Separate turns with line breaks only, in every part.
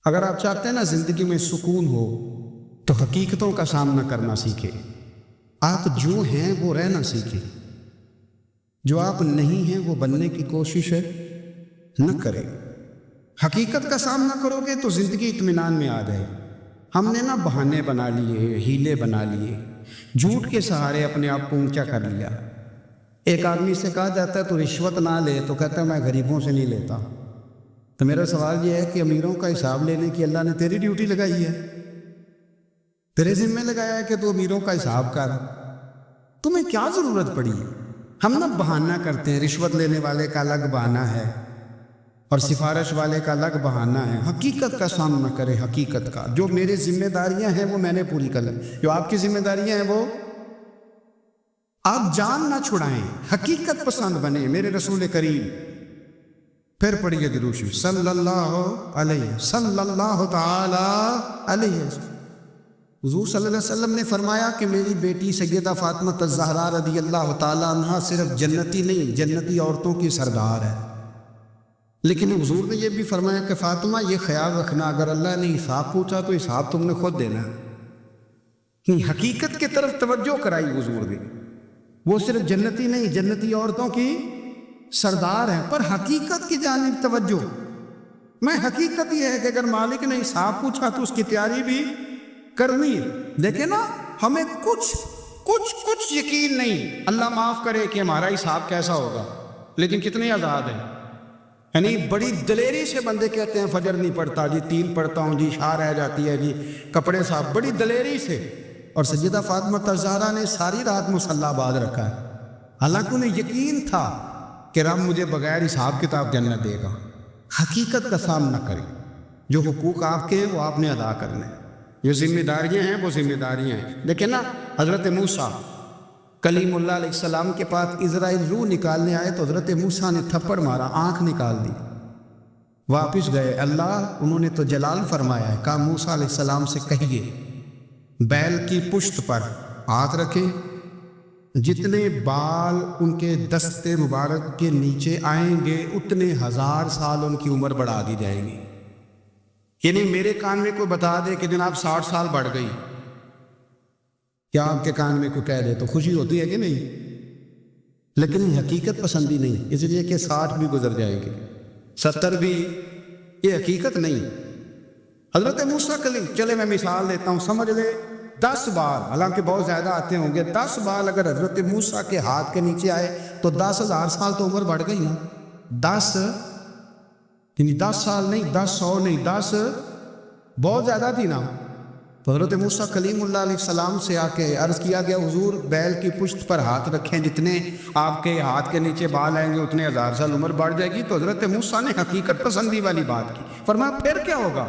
اگر آپ چاہتے ہیں نا زندگی میں سکون ہو تو حقیقتوں کا سامنا کرنا سیکھیں۔ آپ جو ہیں وہ رہنا سیکھیں، جو آپ نہیں ہیں وہ بننے کی کوشش نہ کریں۔ حقیقت کا سامنا کرو گے تو زندگی اطمینان میں آ جائے۔ ہم نے نا بہانے بنا لیے، ہیلے بنا لیے، جھوٹ کے سہارے اپنے آپ کو اونچا کر لیا۔ ایک آدمی سے کہا جاتا ہے تو رشوت نہ لے، تو کہتا ہے میں غریبوں سے نہیں لیتا۔ تو میرا سوال یہ ہے کہ امیروں کا حساب لینے کی اللہ نے تیری ڈیوٹی لگائی ہے، تیرے ذمہ لگایا ہے کہ تو امیروں کا حساب کر، تمہیں کیا ضرورت پڑی؟ ہم نا بہانہ کرتے ہیں، رشوت لینے والے کا الگ بہانہ ہے اور سفارش والے کا الگ بہانہ ہے۔ حقیقت کا سامنا کرے، حقیقت کا۔ جو میرے ذمہ داریاں ہیں وہ میں نے پوری کر لی، جو آپ کی ذمہ داریاں ہیں وہ آپ جان نہ چھڑائیں، حقیقت پسند بنے۔ میرے رسول کریم، پھر پڑھیے درود شریف صلی اللہ تعالی علیہ وسلم۔ حضور صلی اللہ علیہ وسلم نے فرمایا کہ میری بیٹی سیدہ فاطمہ الزہرا رضی اللہ تعالی عنہا صرف جنتی نہیں، جنتی عورتوں کی سردار ہے۔ لیکن حضور نے یہ بھی فرمایا کہ فاطمہ یہ خیال رکھنا، اگر اللہ نے حساب پوچھا تو حساب تم نے خود دینا ہے۔ حقیقت کی طرف توجہ کرائی حضور نے، وہ صرف جنتی نہیں، جنتی عورتوں کی سردار ہیں، پر حقیقت کی جانب توجہ۔ میں حقیقت یہ ہے کہ اگر مالک نے حساب پوچھا تو اس کی تیاری بھی کرنی ہے۔ لیکن نا ہمیں کچھ یقین نہیں، اللہ معاف کرے کہ ہمارا حساب کیسا ہوگا، لیکن کتنے آزاد ہیں۔ یعنی بڑی دلیری سے بندے کہتے ہیں فجر نہیں پڑھتا جی، 3 پڑھتا ہوں جی، شاہ رہ جاتی ہے جی، کپڑے صاحب، بڑی دلیری سے۔ اور سیدہ فاطمہ الزہرا نے ساری رات مصلی باز رکھا ہے، حالانکہ انہیں یقین تھا کہ رب مجھے بغیر حساب کتاب جنت دے گا۔ حقیقت کا سامنا کریں، جو حقوق آپ کے ہیں وہ آپ نے ادا کرنے، جو ذمہ داریاں ہیں وہ ذمہ داریاں ہیں۔ لیکن نا حضرت موسیٰ کلیم اللہ علیہ السلام کے پاس اسرائیل روح نکالنے آئے تو حضرت موسیٰ نے تھپڑ مارا، آنکھ نکال دی، واپس گئے۔ اللہ انہوں نے تو جلال فرمایا ہے، کہا موسیٰ علیہ السلام سے کہیے بیل کی پشت پر ہاتھ رکھیں، جتنے بال ان کے دستے مبارک کے نیچے آئیں گے اتنے 1000 سال ان کی عمر بڑھا دی جائے گی۔ یعنی میرے کان میں کوئی بتا دے کہ جناب 60 سال بڑھ گئی، کیا آپ کے کان میں کوئی کہہ دے تو خوشی ہوتی ہے کہ نہیں؟ لیکن یہ حقیقت پسندی نہیں، اس لیے کہ 60 بھی گزر جائیں گے، 70 بھی، یہ حقیقت نہیں۔ حضرت موسیٰ کلیم، چلے میں مثال دیتا ہوں، سمجھ لے 10 بال، حالانکہ بہت زیادہ آتے ہوں گے، 10 بال اگر حضرت موسیٰ کے ہاتھ کے نیچے آئے تو 10,000 سال تو عمر بڑھ گئی نا۔ 10 یعنی 10 سال نہیں، 10 نہیں، 10 بہت زیادہ تھی نا۔ تو حضرت موسیٰ کلیم اللہ علیہ السلام سے آ کے عرض کیا گیا حضور بیل کی پشت پر ہاتھ رکھیں، جتنے آپ کے ہاتھ کے نیچے بال آئیں گے اتنے 1000 سال عمر بڑھ جائے گی۔ تو حضرت موسیٰ نے حقیقت پسندی والی بات کی، فرمایا پھر کیا ہوگا؟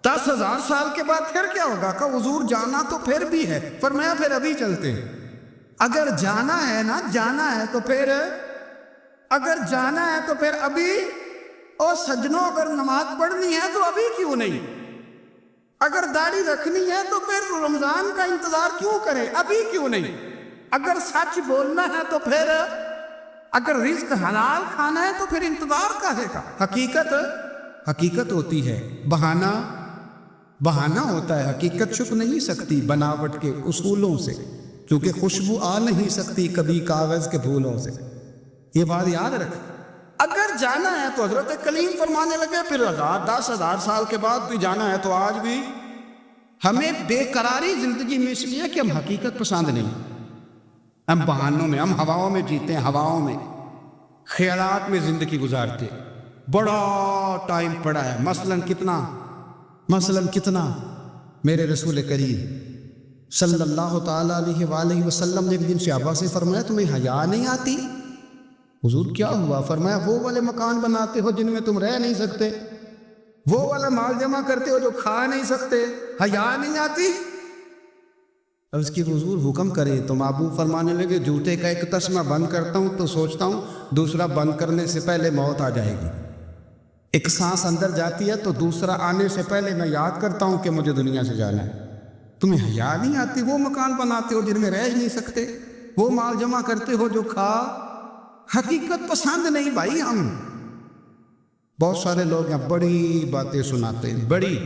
10,000 سال کے بعد پھر کیا ہوگا؟ کہ حضور جانا تو پھر بھی ہے، فرمایا پھر ابھی چلتے ہیں۔ اگر جانا ہے نا، جانا ہے تو پھر، اگر جانا ہے تو پھر ابھی، اور سجنوں اگر نماز پڑھنی ہے تو ابھی کیوں نہیں؟ اگر داڑھی رکھنی ہے تو پھر رمضان کا انتظار کیوں کرے، ابھی کیوں نہیں؟ اگر سچ بولنا ہے تو پھر، اگر رزق حلال کھانا ہے تو پھر انتظار کاہے کا؟ حقیقت ہوتی ہے، بہانہ ہوتا ہے، حقیقت چھپ نہیں سکتی بناوٹ کے اصولوں سے، کیونکہ خوشبو آ نہیں سکتی کبھی کاغذ کے پھولوں سے۔ یہ بات یاد رکھ، اگر جانا ہے تو حضرت کلیم فرمانے لگے پھر 10,000 سال کے بعد بھی جانا ہے۔ تو آج بھی ہمیں بے قراری زندگی میں اس لیے کہ ہم حقیقت پسند نہیں، ہم بہانوں میں، ہم ہواؤں میں جیتے ہیں، ہواؤں میں، خیالات میں زندگی گزارتے۔ بڑا ٹائم پڑا ہے، مثلاً کتنا میرے رسول کریم صلی اللہ تعالی علیہ وآلہ وسلم نے ایک دن صحابہ سے فرمایا تمہیں حیا نہیں آتی؟ حضور کیا ہوا؟ فرمایا وہ والے مکان بناتے ہو جن میں تم رہ نہیں سکتے، وہ والا مال جمع کرتے ہو جو کھا نہیں سکتے، حیا نہیں آتی؟ اور اس کی حضور حکم کرے تو محبوب فرمانے لگے جوتے کا ایک تسمہ بند کرتا ہوں تو سوچتا ہوں دوسرا بند کرنے سے پہلے موت آ جائے گی، ایک سانس اندر جاتی ہے تو دوسرا آنے سے پہلے میں یاد کرتا ہوں کہ مجھے دنیا سے جانا ہے۔ تمہیں حیا نہیں آتی؟ وہ مکان بناتے ہو جن میں رہ ہی نہیں سکتے، وہ مال جمع کرتے ہو جو کھا، حقیقت پسند نہیں بھائی ہم، بہت سارے لوگ ہیں بڑی باتیں سناتے ہیں، بڑی،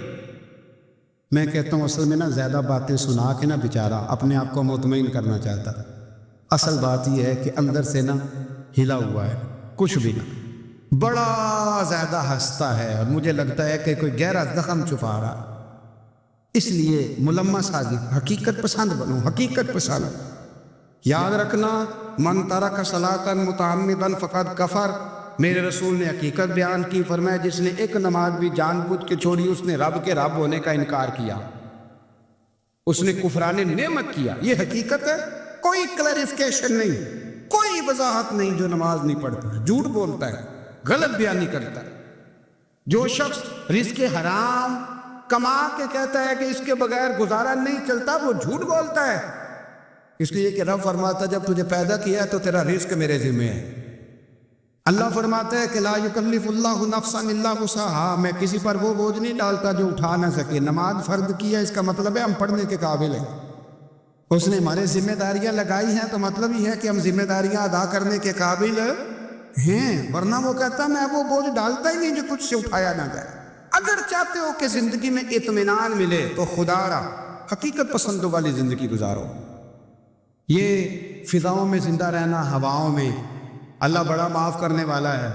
میں کہتا ہوں اصل میں نا زیادہ باتیں سنا کے نا بیچارہ اپنے آپ کو مطمئن کرنا چاہتا، اصل بات یہ ہے کہ اندر سے نا ہلا ہوا ہے، کچھ بھی نہ، بڑا زیادہ ہنستا ہے اور مجھے لگتا ہے کہ کوئی گہرا زخم چھپا رہا۔ اس لیے ملمس حاضر، حقیقت پسند بنو، حقیقت پسند۔ یاد رکھنا، من ترک صلاۃ متعمدا فقد کفر، میرے رسول نے حقیقت بیان کی، فرمایا جس نے ایک نماز بھی جان بوجھ کے چھوڑی اس نے رب کے رب ہونے کا انکار کیا، اس نے کفران نعمت کیا۔ یہ حقیقت ہے، کوئی کلیریفیکیشن نہیں، کوئی وضاحت نہیں۔ جو نماز نہیں پڑھتا، جھوٹ بولتا ہے، غلط بیانی کرتا ہے، جو شخص رزق حرام کما کے کہتا ہے کہ اس کے بغیر گزارا نہیں چلتا، وہ جھوٹ بولتا ہے۔ اس لیے کہ رب فرماتا جب تجھے پیدا کیا ہے تو تیرا رزق میرے ذمہ ہے۔ اللہ فرماتا ہے کہ لا یکلف اللہ نفسا الا وسعها، میں کسی پر وہ بوجھ نہیں ڈالتا جو اٹھا نہ سکے۔ نماز فرض کی ہے، اس کا مطلب ہے ہم پڑھنے کے قابل ہیں، اس نے ہمارے ذمہ داریاں لگائی ہیں تو مطلب یہ ہے کہ ہم ذمہ داریاں ادا کرنے کے قابل ہیں، ورنہ وہ کہتا میں وہ بوجھ ڈالتا ہی نہیں جو تجھ سے اٹھایا نہ جائے۔ اگر چاہتے ہو کہ زندگی میں اطمینان ملے تو خدا را حقیقت پسندوں والی زندگی گزارو۔ یہ فضاؤں میں زندہ رہنا، ہواؤں میں، اللہ بڑا معاف کرنے والا ہے،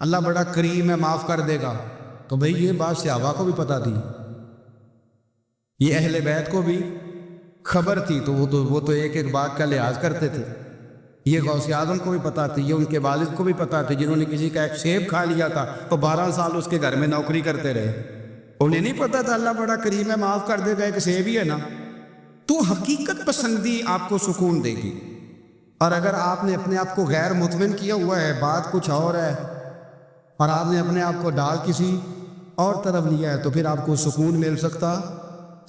اللہ بڑا کریم ہے، معاف کر دے گا، تو بھئی یہ بات صحابہ کو بھی پتہ تھی، یہ اہل بیت کو بھی خبر تھی، تو وہ تو ایک ایک بات کا لحاظ کرتے تھے۔ یہ غوث اعظم کو بھی پتہ تھی، یہ ان کے والد کو بھی پتہ تھی، جنہوں نے کسی کا ایک سیب کھا لیا تھا تو 12 سال اس کے گھر میں نوکری کرتے رہے، انہیں نہیں پتہ تھا اللہ بڑا کریم ہے، معاف کر دے گا، ایک سیب ہی ہے نا۔ تو حقیقت پسندی آپ کو سکون دے گی، اور اگر آپ نے اپنے آپ کو غیر مطمئن کیا ہوا ہے، بات کچھ اور ہے، اور آپ نے اپنے آپ کو ڈال کسی اور طرف لیا ہے، تو پھر آپ کو سکون مل سکتا؟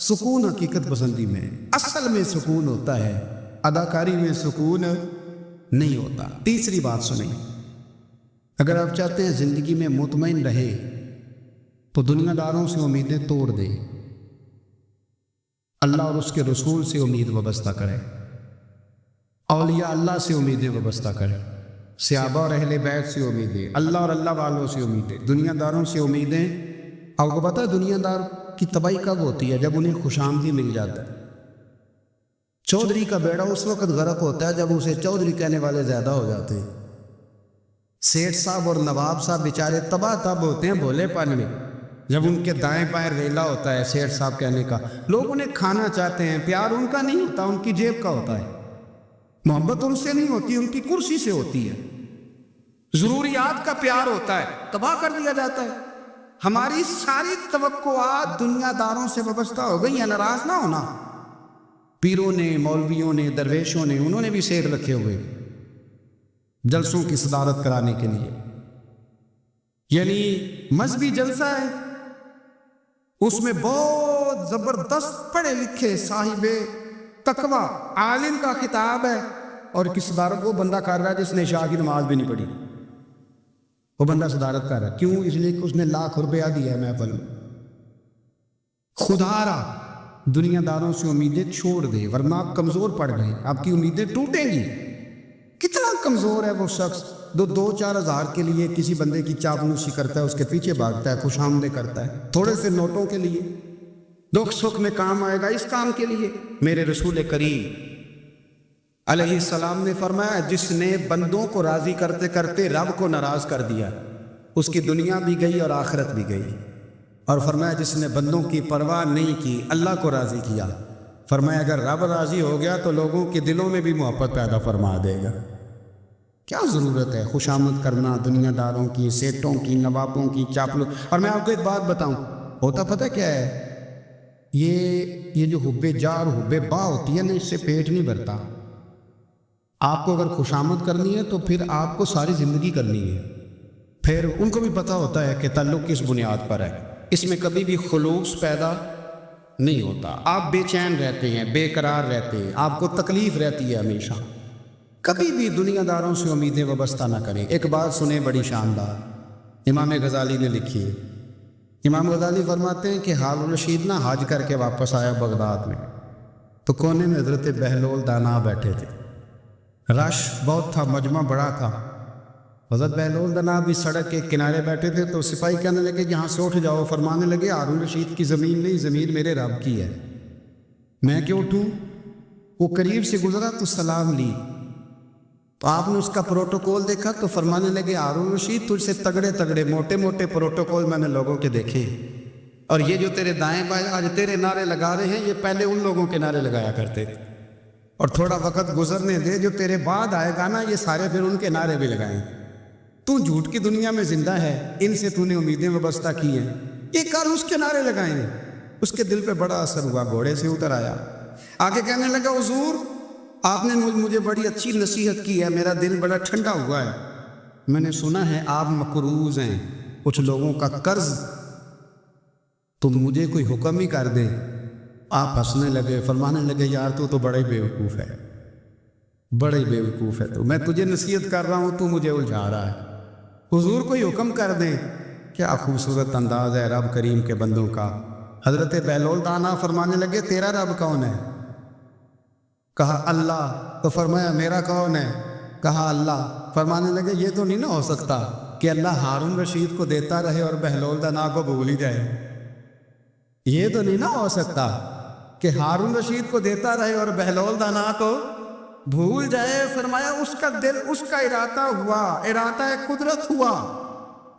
سکون حقیقت پسندی میں، اصل میں سکون ہوتا ہے، اداکاری میں سکون نہیں ہوتا۔ تیسری بات سنیں، اگر آپ چاہتے ہیں زندگی میں مطمئن رہے تو دنیا داروں سے امیدیں توڑ دیں، اللہ اور اس کے رسول سے امید وابستہ کریں، اولیاء اللہ سے امیدیں وابستہ کریں، صحابہ اور اہل بیت سے امیدیں، اللہ اور اللہ والوں سے امیدیں، دنیا داروں سے امیدیں۔ آپ کو پتہ ہے دنیا دار کی تباہی کب ہوتی ہے؟ جب انہیں خوش آمدی مل جاتا ہے۔ چودھری کا بیڑا اس وقت غرق ہوتا ہے جب اسے چودھری کہنے والے زیادہ ہو جاتے ہیں۔ سیٹھ صاحب اور نواب صاحب بیچارے تباہ تب ہوتے ہیں بھولے پن میں، جب ان کے دائیں بائیں ریلا ہوتا ہے سیٹھ صاحب کہنے کا، لوگ انہیں کھانا چاہتے ہیں، پیار ان کا نہیں ہوتا، ان کی جیب کا ہوتا ہے، محبت ان سے نہیں ہوتی، ان کی کرسی سے ہوتی ہے، ضروریات کا پیار ہوتا ہے، تباہ کر دیا جاتا ہے۔ ہماری ساری توقعات دنیا داروں سے وابستہ ہو گئی ہیں، ناراض نہ ہونا۔ پیروں نے، مولویوں نے، درویشوں نے، انہوں نے بھی سیر رکھے ہوئے جلسوں کی صدارت کرانے کے لیے، یعنی مذہبی جلسہ ہے، اس میں بہت زبردست پڑھے لکھے صاحب تقوی عالم کا خطاب ہے، اور کس صدارت وہ بندہ کر رہا ہے جس نے عشاء کی نماز بھی نہیں پڑھی، وہ بندہ صدارت کر رہا ہے، کیوں؟ اس لیے کہ اس نے لاکھ روپیہ دیا ہے محفل میں۔ خدا را دنیا داروں سے امیدیں چھوڑ دے، ورنہ آپ کمزور پڑ گئے، آپ کی امیدیں ٹوٹیں گی۔ کتنا کمزور ہے وہ شخص جو 2-4 ہزار کے لیے کسی بندے کی چاپلوسی کرتا ہے، اس کے پیچھے بھاگتا ہے، خوش آمدیں کرتا ہے، تھوڑے سے نوٹوں کے لیے، دکھ سکھ میں کام آئے گا اس کام کے لیے۔ میرے رسول کریم علیہ السلام نے فرمایا جس نے بندوں کو راضی کرتے کرتے رب کو ناراض کر دیا، اس کی دنیا بھی گئی اور آخرت بھی گئی، اور فرمایا جس نے بندوں کی پرواہ نہیں کی اللہ کو راضی کیا، فرمایا اگر رب راضی ہو گیا تو لوگوں کے دلوں میں بھی محبت پیدا فرما دے گا۔ کیا ضرورت ہے خوش آمد کرنا دنیا داروں کی، سیٹوں کی، نوابوں کی، چاپلو۔ اور میں آپ کو ایک بات بتاؤں، ہوتا پتہ کیا ہے، یہ جو حب جا اور حب با ہوتی ہے نا، اس سے پیٹ نہیں بھرتا۔ آپ کو اگر خوش آمد کرنی ہے تو پھر آپ کو ساری زندگی کرنی ہے، پھر ان کو بھی پتہ ہوتا ہے کہ تعلق کس بنیاد پر ہے، اس میں کبھی بھی خلوص پیدا نہیں ہوتا، آپ بے چین رہتے ہیں، بے قرار رہتے ہیں، آپ کو تکلیف رہتی ہے ہمیشہ۔ کبھی بھی دنیا داروں سے امیدیں وابستہ نہ کریں۔ ایک بات سنیں بڑی شاندار، امام غزالی نے لکھی ہے۔ امام غزالی فرماتے ہیں کہ ہارون الرشید نا حج کر کے واپس آیا بغداد میں، تو کونے میں حضرت بہلول دانا بیٹھے تھے، رش بہت تھا، مجمع بڑا تھا، حضرت بہلول دنا بھی سڑک کے کنارے بیٹھے تھے تو سپاہی کہنے لگے یہاں سے اٹھ جاؤ، فرمانے لگے ہارون رشید کی زمین نہیں، زمین میرے رب کی ہے، میں کیوں اٹھوں؟ وہ قریب سے گزرا تو سلام لی، تو آپ نے اس کا پروٹوکول دیکھا تو فرمانے لگے ہارون رشید تجھ سے تگڑے تگڑے موٹے موٹے پروٹوکول میں نے لوگوں کے دیکھے ہیں، اور یہ جو تیرے دائیں بائیں آج تیرے نعرے لگا رہے ہیں یہ پہلے ان لوگوں کے نعرے لگایا کرتے تھے، اور تھوڑا وقت گزرنے دے، جو تیرے بعد آئے گا نا یہ سارے پھر ان کے نعرے بھی لگائیں۔ تو جھوٹ کی دنیا میں زندہ ہے، ان سے تو نے امیدیں وابستہ کی ہیں، ایک کار اس کے نعرے لگائیں۔ اس کے دل پہ بڑا اثر ہوا، گھوڑے سے اتر آیا، آگے کہنے لگا حضور آپ نے مجھے بڑی اچھی نصیحت کی ہے، میرا دل بڑا ٹھنڈا ہوا ہے، میں نے سنا ہے آپ مقروض ہیں کچھ لوگوں کا قرض، تم مجھے کوئی حکم ہی کر دیں۔ آپ ہنسنے لگے، فرمانے لگے یار تو بڑے بیوقوف ہے، بڑے بیوقوف ہے، تو میں تجھے نصیحت کر رہا ہوں تو مجھے الجھا رہا ہے، حضور کوئی حکم کر دیں۔ کیا خوبصورت انداز ہے رب کریم کے بندوں کا۔ حضرت بہلول دانا فرمانے لگے تیرا رب کون ہے؟ کہا اللہ، تو فرمایا میرا کون ہے؟ کہا اللہ۔ فرمانے لگے یہ تو نہیں نہ ہو سکتا کہ اللہ ہارون رشید کو دیتا رہے اور بہلول دانا کو بھول ہی جائے، یہ تو نہیں نہ ہو سکتا کہ ہارون رشید کو دیتا رہے اور بہلول دانا کو بھول جائے۔ فرمایا اس کا دل، اس کا ارادہ ہوا، ارادہ قدرت ہوا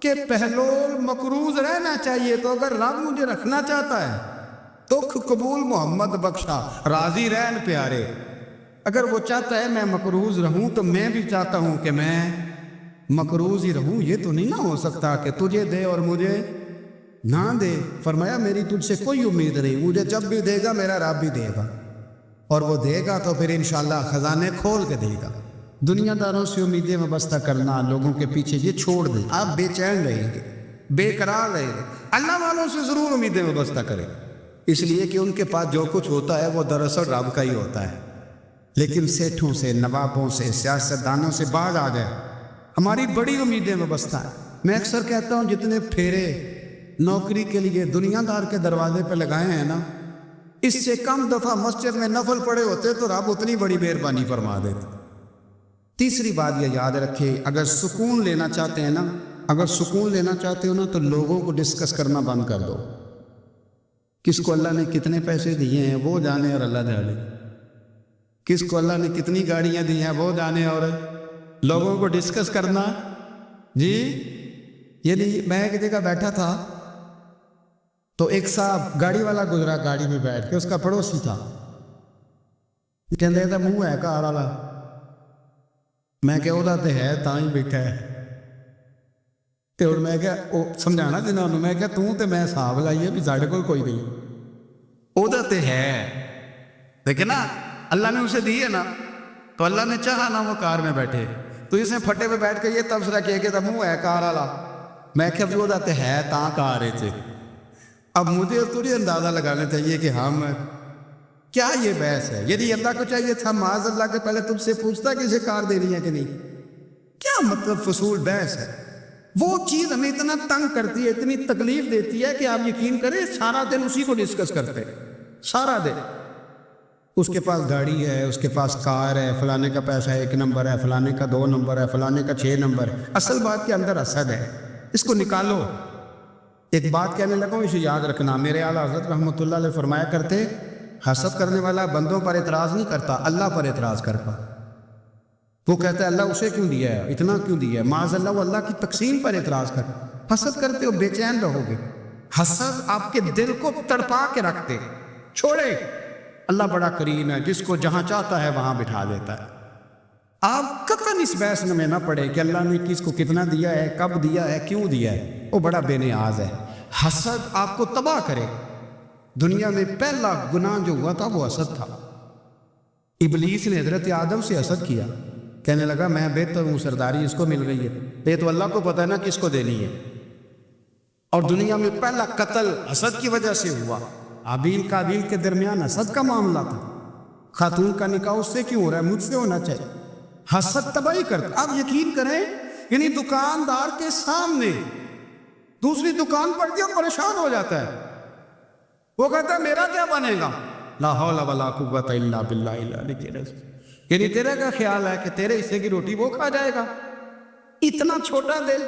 کہ بہلول مقروض رہنا چاہیے، تو اگر رب مجھے رکھنا چاہتا ہے دکھ قبول محمد بخشا، راضی رہن پیارے، اگر وہ چاہتا ہے میں مقروض رہوں تو میں بھی چاہتا ہوں کہ میں مقروض ہی رہوں، یہ تو نہیں نہ ہو سکتا کہ تجھے دے اور مجھے نہ دے۔ فرمایا میری تجھ سے کوئی امید نہیں، مجھے جب بھی دے گا میرا رب بھی دے گا، اور وہ دے گا تو پھر انشاءاللہ خزانے کھول کے دے گا۔ دنیا داروں سے امیدیں وابستہ کرنا، لوگوں کے پیچھے یہ چھوڑ دیں، آپ بے چین رہیں گے، بے قرار رہیں گے۔ اللہ والوں سے ضرور امیدیں وابستہ کریں، اس لیے کہ ان کے پاس جو کچھ ہوتا ہے وہ دراصل رب کا ہی ہوتا ہے، لیکن سیٹھوں سے، نوابوں سے، سیاستدانوں سے باز آ گئے، ہماری بڑی امیدیں وابستہ ہیں۔ میں اکثر کہتا ہوں جتنے پھیرے نوکری کے لیے دنیا دار کے دروازے پہ لگائے ہیں نا، اس سے کم دفعہ مسجد میں نفل پڑے ہوتے تو رب اتنی بڑی مہربانی فرما دیتے۔ تیسری بات یہ یاد رکھے، اگر سکون لینا چاہتے ہیں نا، اگر سکون لینا چاہتے ہو نا تو لوگوں کو ڈسکس کرنا بند کر دو، کس کو اللہ نے کتنے پیسے دیے ہیں وہ جانے اور اللہ جانے، کس کو اللہ نے کتنی گاڑیاں دی ہیں وہ جانے، اور لوگوں کو ڈسکس کرنا جی۔ یعنی میں ایک جگہ بیٹھا تھا تو ایک صاحب گاڑی والا گزرا، گاڑی میں بیٹھ کے، اس کا پڑوسی تھا، کہنے تھا منہ ہے کار والا، میں کہ وہ تے ہے تاں ہی بیٹھا ہے، تے اور میں کہ وہ سمجھانا جنہوں نے، میں کہ توں تے میں حساب لائیے بھی ساڑھے کوئی نہیں، وہ تے ہے، لیکن نا اللہ نے اسے دی ہے نا، تو اللہ نے چاہا نا وہ کار میں بیٹھے، تو اس نے پھٹے پہ بیٹھ کے یہ تبصرہ کیا کہ منہ ہے کار والا، میں کہ وہ تے ہے تاں کار ہے تھے۔ اب مجھے تھوڑی اندازہ لگانا چاہیے کہ ہم کیا یہ بحث ہے، یعنی اللہ کو چاہیے تھا معاذ اللہ کے پہلے تم سے پوچھتا کہ اسے کار دینی ہے کہ نہیں، کیا مطلب فضول بحث ہے۔ وہ چیز ہمیں اتنا تنگ کرتی ہے، اتنی تکلیف دیتی ہے کہ آپ یقین کریں سارا دن اسی کو ڈسکس کرتے، سارا دن اس کے پاس گاڑی ہے، اس کے پاس کار ہے، فلانے کا پیسہ 1 نمبر ہے، فلانے کا 2 نمبر ہے، فلانے کا 6 نمبر ہے، اصل بات کے اندر حسد ہے، اس کو نکالو۔ ایک بات کہنے لگا ہوں، اسے یاد رکھنا، میرے اعلیٰ حضرت رحمۃ اللہ علیہ فرمایا کرتے حسد کرنے والا بندوں پر اعتراض نہیں کرتا، اللہ پر اعتراض کرتا۔ وہ کہتا ہے اللہ اسے کیوں دیا ہے، اتنا کیوں دیا ہے، معاذ اللہ وہ اللہ کی تقسیم پر اعتراض کرتا۔ حسد کرتے ہو بے چین رہو گے، حسد آپ کے دل کو تڑپا کے رکھتے، چھوڑے۔ اللہ بڑا کریم ہے، جس کو جہاں چاہتا ہے وہاں بٹھا دیتا ہے۔ آپ قطعاً اس بحث میں نہ پڑے کہ اللہ نے کس کو کتنا دیا ہے، کب دیا ہے، کیوں دیا ہے، وہ بڑا بے نیاز ہے۔ حسد آپ کو تباہ کرے۔ دنیا میں پہلا گناہ جو ہوا تھا وہ حسد تھا۔ ابلیس نے حضرت آدم سے حسد کیا، کہنے لگا میں بہتر ہوں، سرداری اس کو مل گئی ہے، یہ تو اللہ کو پتہ ہے نا کس کو دینی ہے۔ اور دنیا میں پہلا قتل حسد کی وجہ سے ہوا، حابیل قابیل کے درمیان حسد کا معاملہ تھا۔ خاتون کا نکاح اس سے کیوں ہو رہا ہے، مجھ سے ہونا چاہیے۔ حسد تباہی کرتا۔ آپ یقین کریں، یعنی دکاندار کے سامنے دوسری دکان پڑ گیا پریشان ہو جاتا ہے، وہ کہتا ہے میرا کیا بنے گا، لا حول ولا قوت الا باللہ العلی العظیم، یعنی تیرے کا خیال ہے کہ تیرے حصے کی روٹی وہ کھا جائے گا، اتنا چھوٹا دل،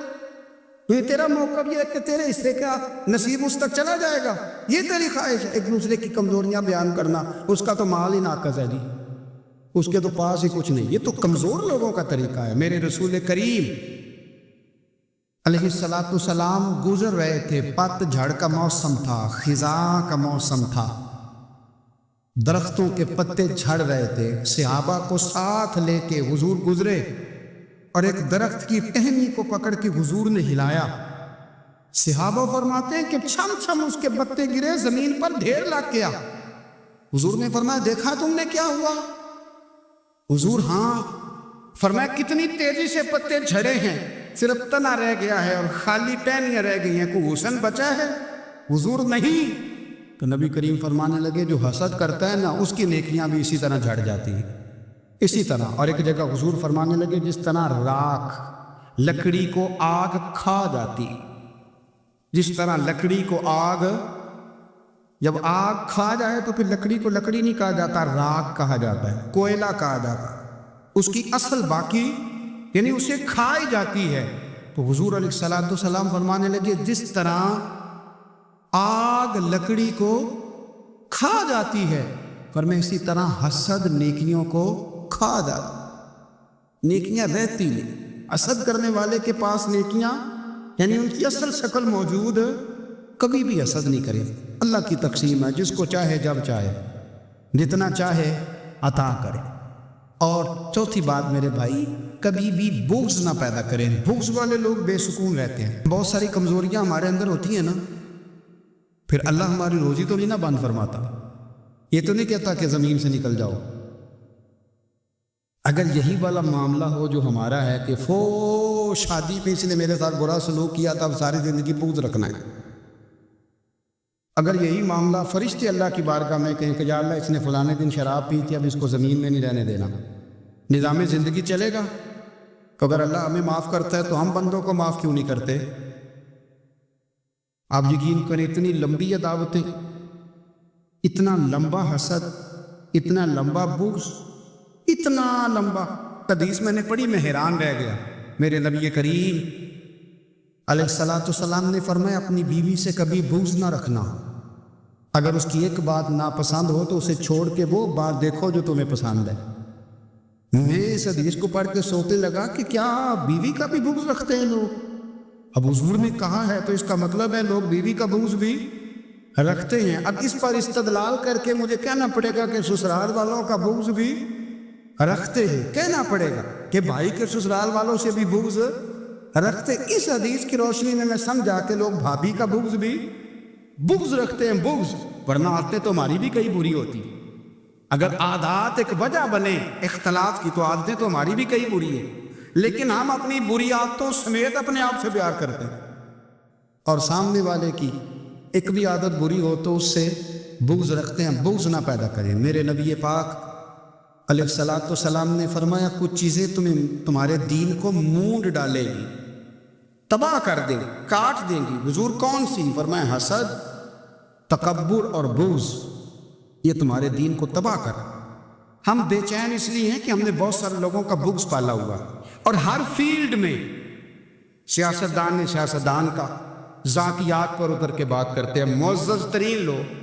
یہ تیرا موقف یہ ہے کہ تیرے حصے کا نصیب اس تک چلا جائے گا، یہ تیری خواہش ہے؟ ایک دوسرے کی کمزوریاں بیان کرنا، اس کا تو مال ہی ناقص ہے جی، اس کے تو پاس ہی کچھ نہیں، یہ تو کمزور لوگوں کا طریقہ ہے۔ میرے رسول کریم علیہ الصلاۃ والسلام گزر رہے تھے، پت جھڑ کا موسم تھا، خزاں کا موسم تھا، درختوں کے پتے جھڑ رہے تھے، صحابہ کو ساتھ لے کے حضور گزرے اور ایک درخت کی ٹہنی کو پکڑ کے حضور نے ہلایا۔ صحابہ فرماتے ہیں کہ چھم چھم اس کے پتے گرے، زمین پر ڈھیر لگ گیا۔ حضور نے فرمایا دیکھا تم نے کیا ہوا؟ حضور ہاں۔ فرمایا کتنی تیزی سے پتے جھڑے ہیں، صرف تنا رہ گیا ہے اور خالی ٹہنیاں رہ گئی ہیں، کوئی حسن بچا ہے؟ حضور نہیں۔ تو نبی کریم فرمانے لگے جو حسد کرتا ہے نا، اس کی نیکیاں بھی اسی طرح جھڑ جاتی ہیں، اسی طرح۔ اور ایک جگہ حضور فرمانے لگے جس طرح راکھ لکڑی کو آگ کھا جاتی، جس طرح لکڑی کو آگ، جب آگ کھا جائے تو پھر لکڑی کو لکڑی نہیں کہا جاتا، راکھ کہا جاتا ہے، کوئلہ کہا جاتا ہے، اس کی اصل باقی یعنی اسے کھائی جاتی ہے۔ تو حضور علیہ الصلوۃ والسلام فرمانے لگے جس طرح آگ لکڑی کو کھا جاتی ہے، فرمایا اسی طرح حسد نیکیوں کو کھا جاتی، نیکیاں رہتی نہیں۔ حسد کرنے والے کے پاس نیکیاں یعنی ان کی اصل شکل موجود، کبھی بھی حسد نہیں کرے۔ اللہ کی تقسیم ہے، جس کو چاہے جب چاہے جتنا چاہے عطا کرے۔ اور چوتھی بات میرے بھائی، کبھی بھی بغض نہ پیدا کریں، بغض والے لوگ بے سکون رہتے ہیں۔ بہت ساری کمزوریاں ہمارے اندر ہوتی ہیں نا، پھر اللہ ہماری روزی تو نہیں نہ بند فرماتا، یہ تو نہیں کہتا کہ زمین سے نکل جاؤ۔ اگر یہی والا معاملہ ہو جو ہمارا ہے کہ شادی پہ اس نے میرے ساتھ برا سلوک کیا تھا، اب ساری زندگی بغض رکھنا ہے، اگر یہی معاملہ فرشتے اللہ کی بارگاہ میں کہیں کہ یا اللہ اس نے فلانے دن شراب پی تھی، اب اس کو زمین میں نہیں رہنے دینا، نظام زندگی چلے گا؟ تو اگر اللہ ہمیں معاف کرتا ہے تو ہم بندوں کو معاف کیوں نہیں کرتے؟ آپ یقین کریں اتنی لمبی عداوتیں، اتنا لمبا حسد، اتنا لمبا بغض، اتنا لمبا حدیث میں نے پڑھی، میں حیران رہ گیا۔ میرے نبی کریم علیہ الصلوۃ والسلام نے فرمایا اپنی بیوی سے کبھی بغض نہ رکھنا، اگر اس کی ایک بات ناپسند ہو تو اسے چھوڑ کے وہ بات دیکھو جو تمہیں پسند ہے۔ میں اس حدیث کو پڑھ کے سوچنے لگا کہ کیا بیوی کا بھی بغض رکھتے ہیں لوگ؟ اب حضور نے کہا ہے تو اس کا مطلب ہے لوگ بیوی کا بغض بھی رکھتے ہیں۔ اب اس پر استدلال کر کے مجھے کہنا پڑے گا کہ سسرال والوں کا بغض بھی رکھتے ہیں، کہنا پڑے گا کہ بھائی کے سسرال والوں سے بھی بغض رکھتے۔ اس حدیث کی روشنی میں سمجھا کہ لوگ بھابھی کا بغض بھی بغض رکھتے ہیں، بغض، ورنہ عادتیں تو ہماری بھی کئی بری ہوتی۔ اگر عادات ایک وجہ بنے اختلاف کی تو عادتیں تو ہماری بھی کئی بری ہیں، لیکن ہم اپنی بری عادتوں سمیت اپنے آپ سے پیار کرتے ہیں، اور سامنے والے کی ایک بھی عادت بری ہو تو اس سے بغض رکھتے ہیں۔ بغض نہ پیدا کریں۔ میرے نبی پاک علیہ الصلوۃ والسلام نے فرمایا کچھ چیزیں تمہارے دین کو مونڈ ڈالے گی، تباہ کر دیں، کاٹ دیں گی۔ حضور کون سی؟ فرمایا حسد، تکبر اور بغض، یہ تمہارے دین کو تباہ کر۔ ہم بے چین اس لیے ہیں کہ ہم نے بہت سارے لوگوں کا بغض پالا ہوا، اور ہر فیلڈ میں سیاستدان نے سیاستدان کا، ذاتیات پر اتر کے بات کرتے ہیں، معزز ترین لوگ،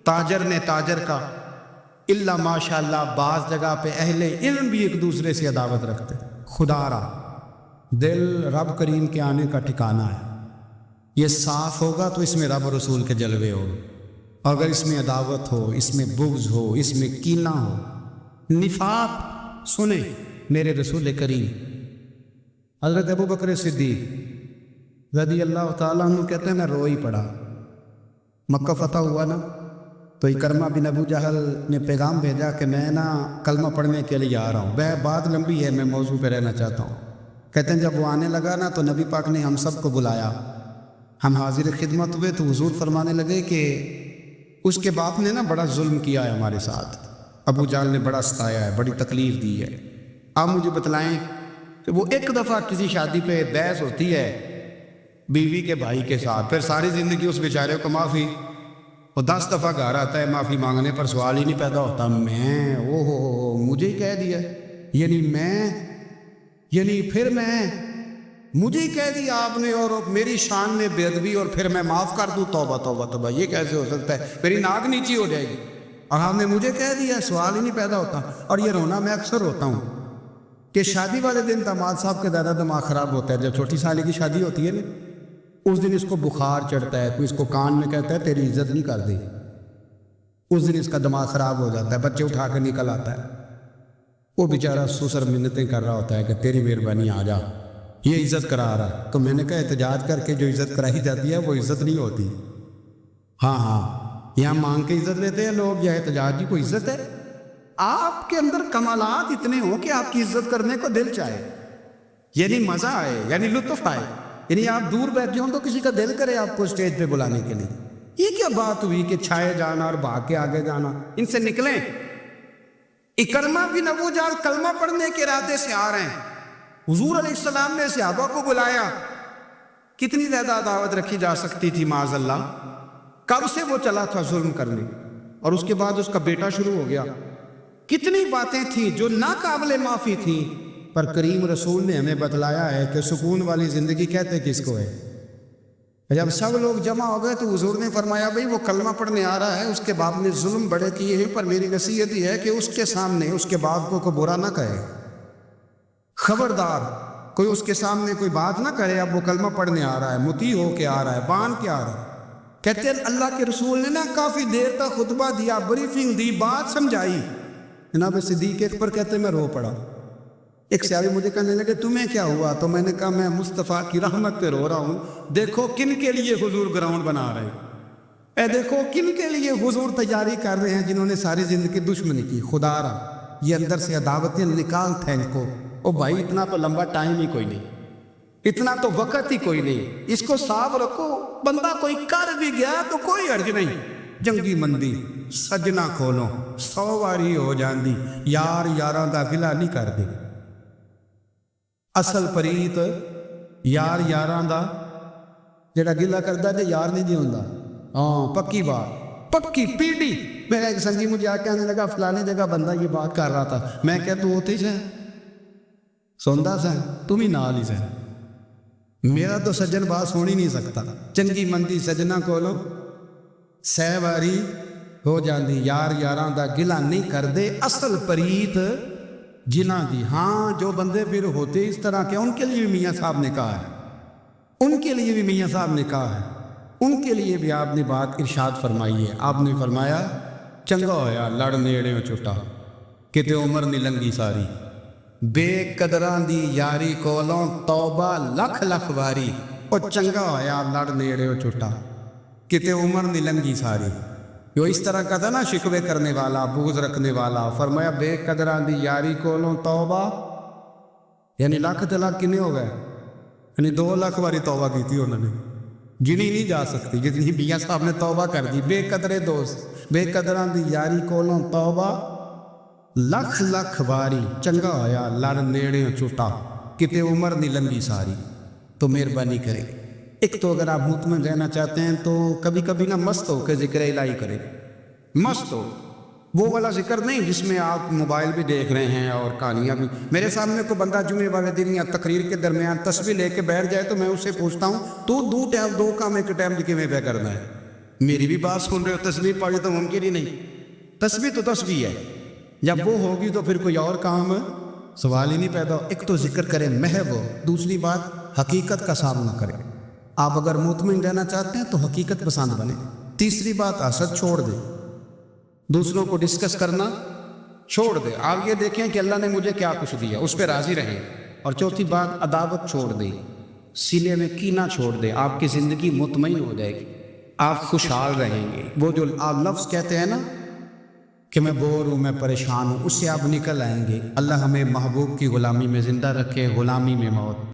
تاجر نے تاجر کا، اللہ ماشاء اللہ بعض جگہ پہ اہل علم بھی ایک دوسرے سے عداوت رکھتے۔ خدا را دل رب کریم کے آنے کا ٹھکانہ ہے، یہ صاف ہوگا تو اس میں رب رسول کے جلوے ہو، اگر اس میں عداوت ہو، اس میں بغض ہو، اس میں کینہ ہو، نفاق۔ سنیں میرے رسول کریم حضرت ابو بکر صدیق رضی اللہ تعالیٰ عنہ کہتے ہیں میں رو ہی پڑا، مکہ فتح ہوا نا، تو اکرمہ بن ابو جہل نے پیغام بھیجا کہ میں نا کلمہ پڑھنے کے لیے آ رہا ہوں۔ بات لمبی ہے، میں موضوع پہ رہنا چاہتا ہوں۔ کہتے ہیں جب وہ آنے لگا نا تو نبی پاک نے ہم سب کو بلایا، ہم حاضر خدمت ہوئے، تو حضور فرمانے لگے کہ اس کے باپ نے نا بڑا ظلم کیا ہے ہمارے ساتھ، ابو جہل نے بڑا ستایا ہے، بڑی تکلیف دی ہے۔ آپ مجھے بتلائیں کہ وہ ایک دفعہ کسی شادی پہ بحث ہوتی ہے بیوی کے بھائی کے ساتھ، پھر ساری زندگی اس بیچارے کو معافی، وہ 10 دفعہ گھر آتا ہے معافی مانگنے پر سوال ہی نہیں پیدا ہوتا، میں مجھے ہی کہہ دیا، یعنی پھر میں مجھے ہی کہہ دیا آپ نے اور میری شان میں بے ادبی اور پھر میں معاف کر دوں؟ توبہ توبہ توبہ، یہ کیسے ہو سکتا ہے؟ میری ناک نیچی ہو جائے گی۔ اور آپ نے مجھے کہہ دیا، سوال ہی نہیں پیدا ہوتا۔ اور یہ رونا میں اکثر ہوتا ہوں کہ شادی والے دن داماد صاحب کا زیادہ دماغ خراب ہوتا ہے۔ جب چھوٹی سالی کی شادی ہوتی ہے نا، اس دن اس کو بخار چڑھتا ہے، کوئی اس کو کان میں کہتا ہے تیری عزت نہیں کر دی، اس دن اس کا دماغ خراب ہو جاتا ہے، بچے اٹھا کر نکل آتا ہے، وہ بیچارہ سسر منتیں کر رہا ہوتا ہے کہ تیری مہربانی آ جا، یہ عزت کرا رہا ہے۔ تو میں نے کہا احتجاج کر کے جو عزت کرائی جاتی ہے وہ عزت نہیں ہوتی۔ ہاں، یہاں مانگ کے عزت لیتے ہیں لوگ، یہ احتجاج کی کوئی عزت ہے؟ آپ کے اندر کمالات اتنے ہوں کہ آپ کی عزت کرنے کو دل چاہے، یعنی مزہ آئے، یعنی لطف آئے، یعنی آپ دور بیٹھے ہوں تو کسی کا دل کرے آپ کو اسٹیج پہ بلانے کے لیے۔ یہ کیا بات ہوئی کہ چھائے جانا اور بھاگ کے آگے جانا؟ ان سے نکلیں۔ اکرمہ بن ابو جہل کلمہ پڑھنے کے ارادے سے آ رہے ہیں، حضور علیہ السلام نے صحابہ کو بلایا، کتنی زیادہ دعوت رکھی جا سکتی تھی؟ معاذ اللہ، کب سے وہ چلا تھا ظلم کرنے، اور اس کے بعد اس کا بیٹا شروع ہو گیا۔ کتنی باتیں تھیں جو ناقابل معافی تھیں، پر کریم رسول نے ہمیں بتلایا ہے کہ سکون والی زندگی کہتے کس کو ہے۔ جب سب لوگ جمع ہو گئے تو حضور نے فرمایا بھئی وہ کلمہ پڑھنے آ رہا ہے، اس کے باپ نے ظلم بڑے کیے ہیں، پر میری نصیحت یہ ہے کہ اس کے سامنے اس کے باپ کو کوئی برا نہ کہے، خبردار کوئی اس کے سامنے کوئی بات نہ کرے۔ اب وہ کلمہ پڑھنے آ رہا ہے، مطیع ہو کے آ رہا ہے، بان کے آ رہا ہے۔ کہتے ہیں اللہ کے رسول نے نا کافی دیر تک خطبہ دیا، بریفنگ دی، بات سمجھائی۔ جناب صدیق اکبر کہتے ہیں میں رو پڑا۔ ایک صحابی مجھے کہنے لگے تمہیں کیا ہوا؟ تو میں نے کہا میں مصطفیٰ کی رحمت پہ رو رہا ہوں، دیکھو کن کے لیے حضور گراؤنڈ بنا رہے ہیں، اے دیکھو کن کے لیے حضور تیاری کر رہے ہیں، جنہوں نے ساری زندگی دشمنی کی۔ خدا رہا یہ اندر سے عداوتیں نکال تھے ان کو۔ او بھائی اتنا تو لمبا ٹائم ہی کوئی نہیں، اتنا تو وقت ہی کوئی نہیں، اس کو صاف رکھو۔ بندہ کوئی کر بھی گیا تو کوئی حرج نہیں، جنگی مندی سجنا کھولو 100 واری ہو جاندی، یار یاراں دا گلا نہیں کر دے۔ اصل پریت یار یاراں دا جڑا گلا کردا تے یار نہیں جی ہوندا۔ ہاں پکی بات، پکی پیڑی۔ میرا ایک سنگی مجھے آ کے آنے لگا فلانے جگہ بندہ یہ بات کر رہا تھا، میں کہ تو ہوتے سے سوندا سا تم ہی نال ہی سے، میرا تو سجن بات سن ہی نہیں سکتا۔ چنگی مندی سجنا کولو 100 واری ہو جاندی، یار یاراں دا گلا نہیں کر دے، اصل پریت جنہ دی۔ ہاں جو بندے پھر ہوتے اس طرح کے، ان کے لیے بھی میاں صاحب نے کہا ہے، ان کے لیے بھی میاں صاحب نے کہا ہے، ان کے لیے بھی آپ نے بات ارشاد فرمائی ہے۔ آپ نے فرمایا چنگا ہویا لڑ نیڑے چھٹا، کتے عمر نہیں لنگی ساری، بے قدران دی یاری کولوں توبہ لکھ لکھ واری۔ اور چنگا ہویا لڑ نیڑے چھٹا، کتے عمر نہیں لنگی ساری۔ جو اس طرح کا تھا نا شکوے کرنے والا، بغض رکھنے والا، فرمایا بے قدران دی یاری کولوں توبہ، یعنی لاکھ طلاق کنے ہو گئے، یعنی 2 لاکھ باری توبہ کی تھی انہوں نے، گنی نہیں جا سکتی جتنی میاں صاحب نے توبہ کر دی۔ بے قدرے دوست، بے قدران دی یاری کولوں توبہ لکھ لکھ باری، چنگا ہویا لڑ نیڑے چھٹا، کتے عمر نہیں لنگی ساری۔ تو مہربانی کرے، ایک تو اگر آپ مطمئن رہنا چاہتے ہیں تو کبھی کبھی نہ مست ہو کے ذکر الہی کریں، مست ہو، وہ والا ذکر نہیں جس میں آپ موبائل بھی دیکھ رہے ہیں اور کہانیاں بھی۔ میرے سامنے کوئی بندہ جمعے والے دن یا تقریر کے درمیان تسبیح لے کے بیٹھ جائے تو میں اس سے پوچھتا ہوں تو دو کام ایک ٹائم لکھے میں پہ کرنا ہے؟ میری بھی بات سن رہے ہو، تسبیح پڑھی تو ممکن ہی نہیں۔ تسبیح تو تسبیح ہے، جب وہ ہوگی تو پھر کوئی اور کام سوال ہی نہیں پیدا۔ ایک تو ذکر کریں محض، دوسری بات حقیقت کا سامنا کریں۔ آپ اگر مطمئن رہنا چاہتے ہیں تو حقیقت پسند بنے۔ تیسری بات حسد چھوڑ دیں، دوسروں کو ڈسکس کرنا چھوڑ دیں، آپ یہ دیکھیں کہ اللہ نے مجھے کیا کچھ دیا، اس پہ راضی رہیں۔ اور چوتھی بات عداوت چھوڑ دیں، سینے میں کینہ چھوڑ دیں، آپ کی زندگی مطمئن ہو جائے گی، آپ خوشحال رہیں گے۔ وہ جو آپ لفظ کہتے ہیں نا کہ میں بور ہوں، میں پریشان ہوں، اس سے آپ نکل آئیں گے۔ اللہ ہمیں محبوب کی غلامی میں زندہ رکھے، غلامی میں موت۔